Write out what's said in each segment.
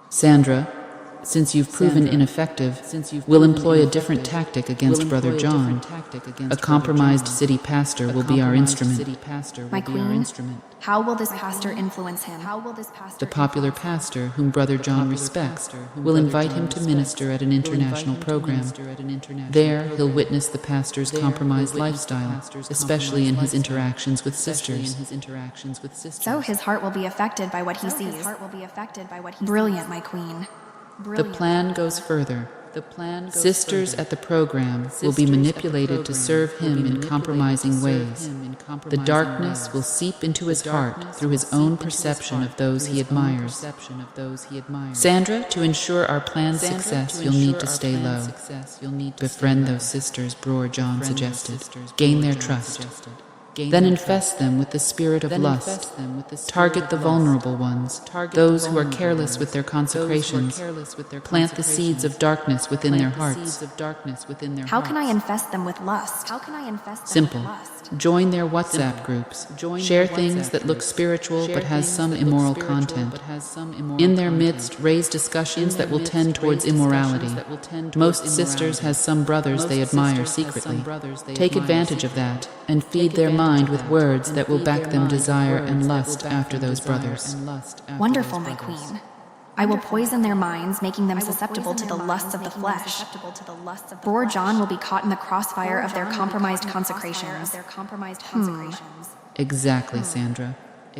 Sandra, since you've proven ineffective, we'll employ a different tactic against Brother John. A compromised city pastor will be our instrument. My queen, how will this pastor influence him? The popular pastor, whom Brother John respects, will invite him to minister at an international program. There, he'll witness the pastor's compromised lifestyle, especially in his interactions with sisters. So his heart will be affected by what he sees. Brilliant, my queen. The plan goes further. Sisters at the program will be manipulated to serve him in compromising ways. The darkness will seep into his heart through his own perception of those he admires. Sandra, to ensure our plan's success, you'll need to stay low. Befriend those sisters, Brother John suggested. Gain their trust. Then infest them with the spirit of lust. Target the vulnerable ones, those who are careless with their consecrations. Plant the seeds of darkness within their hearts. How can I infest them with lust? Simple. Join their WhatsApp groups. Share things that look spiritual but has some immoral content. In their midst, raise discussions that will tend towards immorality. Most sisters has some brothers they admire secretly. Take advantage of that and feed their mind with words that will back them desire and lust after those brothers. Wonderful, my queen. I will poison their minds, making them susceptible to the lusts of the flesh. Brother John will be caught in the crossfire of their compromised consecrations. Exactly, Sandra.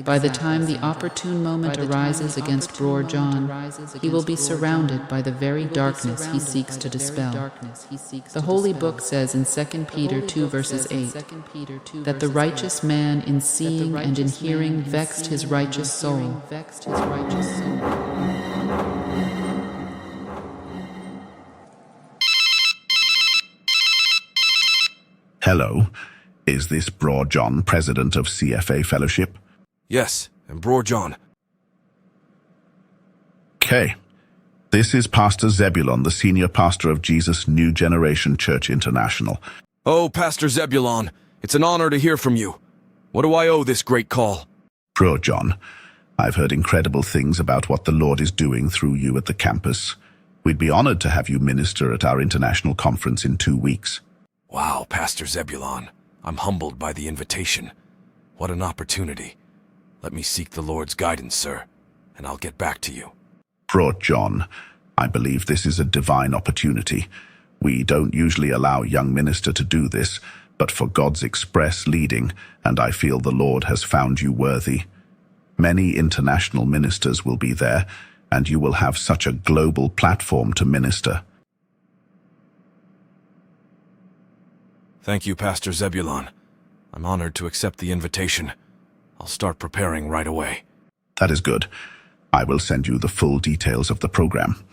By the time the opportune moment arises against Brother John, he will be surrounded by the very darkness he seeks to dispel. The Holy Book says in 2 Peter 2 verses 8 that the righteous man in seeing and in hearing vexed his righteous soul. Hello, is this Brother John, president of CFA Fellowship? Yes, and Brother John. Okay. This is Pastor Zebulon, the senior pastor of Jesus New Generation Church International. Oh, Pastor Zebulon, it's an honor to hear from you. What do I owe this great call? Brother John, I've heard incredible things about what the Lord is doing through you at the campus. We'd be honored to have you minister at our international conference in 2 weeks. Wow, Pastor Zebulon, I'm humbled by the invitation. What an opportunity. Let me seek the Lord's guidance, sir, and I'll get back to you. Brother John, I believe this is a divine opportunity. We don't usually allow a young minister to do this, but for God's express leading, and I feel the Lord has found you worthy. Many international ministers will be there, and you will have such a global platform to minister. Thank you, Pastor Zebulon. I'm honored to accept the invitation. I'll start preparing right away. That is good. I will send you the full details of the program.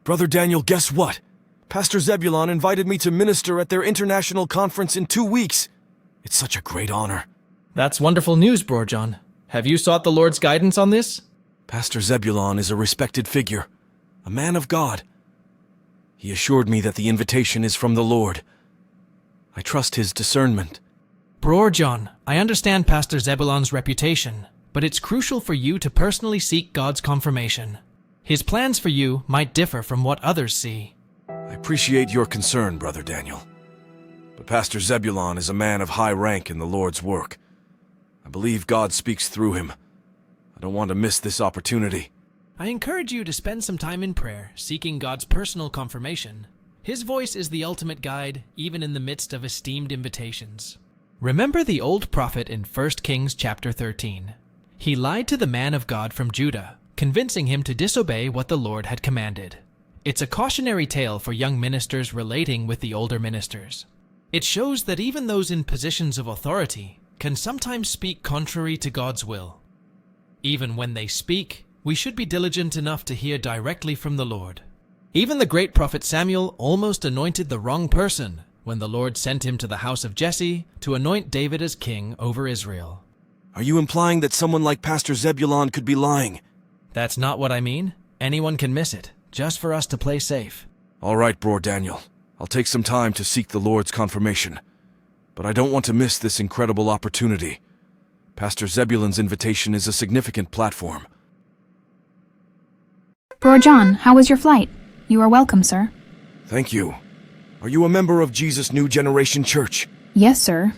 Brother Daniel, guess what? Pastor Zebulon invited me to minister at their international conference in 2 weeks. It's such a great honor. That's wonderful news, Brother John. Have you sought the Lord's guidance on this? Pastor Zebulon is a respected figure, a man of God. He assured me that the invitation is from the Lord. I trust his discernment. Brother John, I understand Pastor Zebulon's reputation, but it's crucial for you to personally seek God's confirmation. His plans for you might differ from what others see. I appreciate your concern, Brother Daniel. But Pastor Zebulon is a man of high rank in the Lord's work. I believe God speaks through him. I don't want to miss this opportunity. I encourage you to spend some time in prayer, seeking God's personal confirmation. His voice is the ultimate guide, even in the midst of esteemed invitations. Remember the old prophet in 1 Kings chapter 13. He lied to the man of God from Judah, convincing him to disobey what the Lord had commanded. It's a cautionary tale for young ministers relating with the older ministers. It shows that even those in positions of authority can sometimes speak contrary to God's will. Even when they speak, we should be diligent enough to hear directly from the Lord. Even the great prophet Samuel almost anointed the wrong person when the Lord sent him to the house of Jesse to anoint David as king over Israel. Are you implying that someone like Pastor Zebulon could be lying? That's not what I mean. Anyone can miss it, just for us to play safe. All right, Brother Daniel. I'll take some time to seek the Lord's confirmation. But I don't want to miss this incredible opportunity. Pastor Zebulon's invitation is a significant platform. Bror John, how was your flight? You are welcome, sir. Thank you. Are you a member of Jesus New Generation Church? Yes, sir.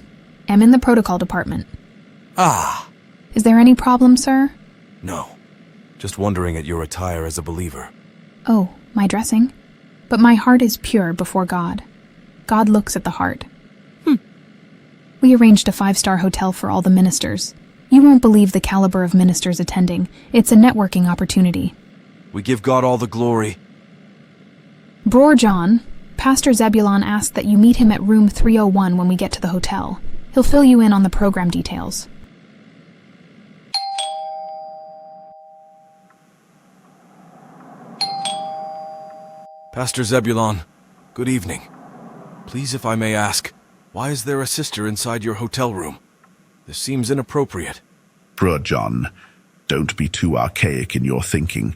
Am in the protocol department. Ah, Is there any problem, sir? no. Just wondering at your attire as a believer. Oh, my dressing? But my heart is pure before God. God looks at the heart. We arranged a 5-star hotel for all the ministers. You won't believe the caliber of ministers attending. It's a networking opportunity. We give God all the glory. Bror John, Pastor Zebulon asked that you meet him at room 301 when we get to the hotel. He'll fill you in on the program details. Pastor Zebulon, good evening. Please, if I may ask, why is there a sister inside your hotel room? This seems inappropriate. Bror John, don't be too archaic in your thinking.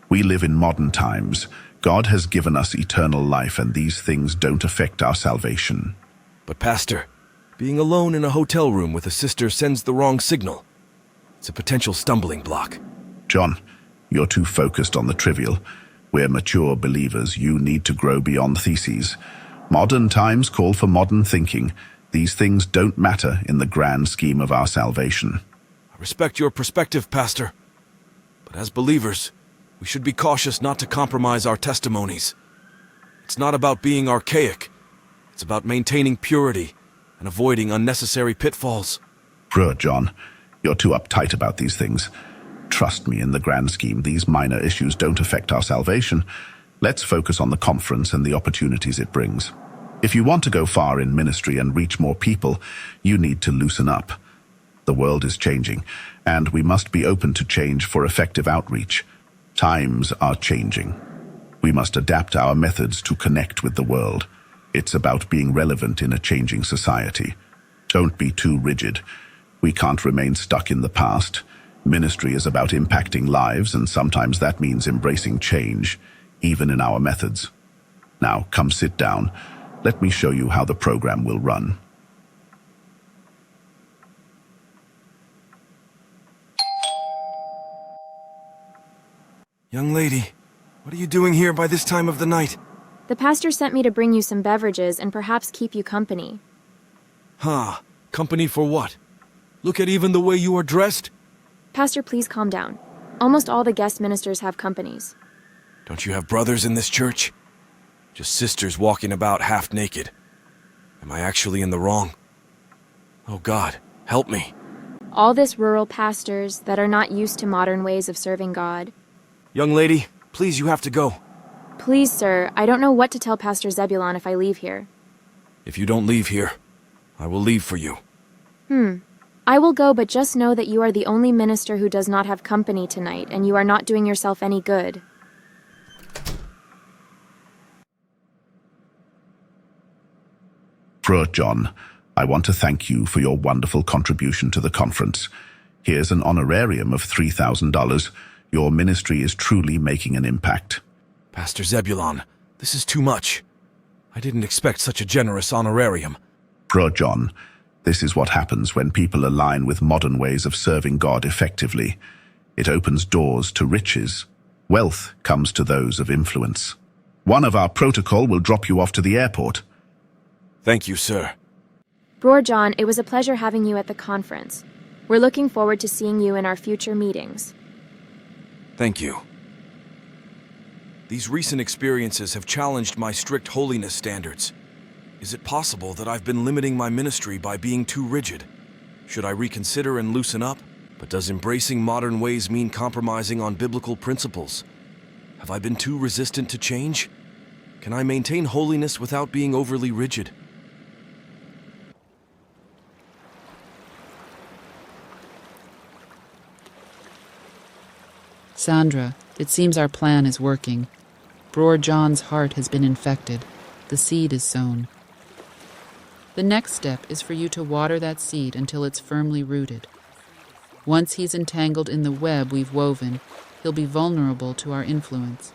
We live in modern times. God has given us eternal life, and these things don't affect our salvation. But Pastor, being alone in a hotel room with a sister sends the wrong signal. It's a potential stumbling block. John, you're too focused on the trivial. We're mature believers. You need to grow beyond theses. Modern times call for modern thinking. These things don't matter in the grand scheme of our salvation. I respect your perspective, Pastor. But as believers, we should be cautious not to compromise our testimonies. It's not about being archaic. It's about maintaining purity and avoiding unnecessary pitfalls. Bror John, you're too uptight about these things. Trust me, in the grand scheme, these minor issues don't affect our salvation. Let's focus on the conference and the opportunities it brings. If you want to go far in ministry and reach more people, you need to loosen up. The world is changing, and we must be open to change for effective outreach. Times are changing. We must adapt our methods to connect with the world. It's about being relevant in a changing society. Don't be too rigid. We can't remain stuck in the past. Ministry is about impacting lives, and sometimes that means embracing change, even in our methods. Now, come sit down. Let me show you how the program will run. Young lady, what are you doing here by this time of the night? The pastor sent me to bring you some beverages and perhaps keep you company. Huh, company for what? Look at even the way you are dressed. Pastor, please calm down. Almost all the guest ministers have companies. Don't you have brothers in this church? Just sisters walking about half naked. Am I actually in the wrong? Oh God, help me. All this rural pastors that are not used to modern ways of serving God. Young lady, please, you have to go. Please, sir, I don't know what to tell Pastor Zebulon if I leave here. If you don't leave here, I will leave for you. I will go, but just know that you are the only minister who does not have company tonight, and you are not doing yourself any good. Bror John, I want to thank you for your wonderful contribution to the conference. Here's an honorarium of $3,000. Your ministry is truly making an impact. Pastor Zebulon, this is too much. I didn't expect such a generous honorarium. Bror John, this is what happens when people align with modern ways of serving God effectively. It opens doors to riches. Wealth comes to those of influence. One of our protocol will drop you off to the airport. Thank you, sir. Bror John, it was a pleasure having you at the conference. We're looking forward to seeing you in our future meetings. Thank you. These recent experiences have challenged my strict holiness standards. Is it possible that I've been limiting my ministry by being too rigid? Should I reconsider and loosen up? But does embracing modern ways mean compromising on biblical principles? Have I been too resistant to change? Can I maintain holiness without being overly rigid? Sandra, it seems our plan is working. Bror John's heart has been infected. The seed is sown. The next step is for you to water that seed until it's firmly rooted. Once he's entangled in the web we've woven, he'll be vulnerable to our influence.